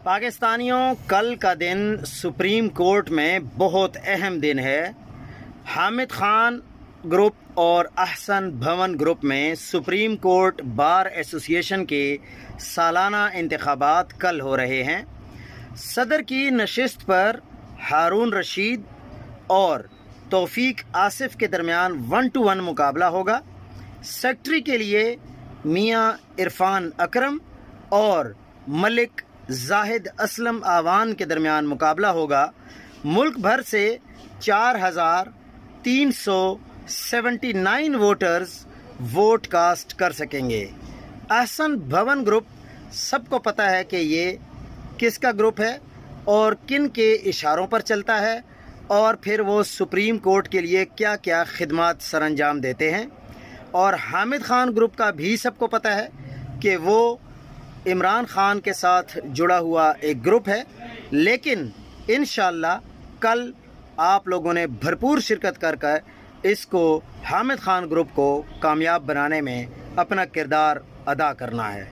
پاکستانیوں، کل کا دن سپریم کورٹ میں بہت اہم دن ہے۔ حامد خان گروپ اور احسن بھون گروپ میں سپریم کورٹ بار ایسوسی ایشن کے سالانہ انتخابات کل ہو رہے ہیں۔ صدر کی نشست پر ہارون رشید اور توفیق آصف کے درمیان 1-1 مقابلہ ہوگا۔ سیکرٹری کے لیے میاں عرفان اکرم اور ملک زاہد اسلم آوان کے درمیان مقابلہ ہوگا۔ ملک بھر سے 4379 ووٹرز ووٹ کاسٹ کر سکیں گے۔ احسن بھون گروپ، سب کو پتہ ہے کہ یہ کس کا گروپ ہے اور کن کے اشاروں پر چلتا ہے، اور پھر وہ سپریم کورٹ کے لیے کیا کیا خدمات سر انجام دیتے ہیں۔ اور حامد خان گروپ کا بھی سب کو پتہ ہے کہ وہ عمران خان کے ساتھ جڑا ہوا ایک گروپ ہے، لیکن انشاءاللہ کل آپ لوگوں نے بھرپور شرکت کر اس کو حامد خان گروپ کو کامیاب بنانے میں اپنا کردار ادا کرنا ہے۔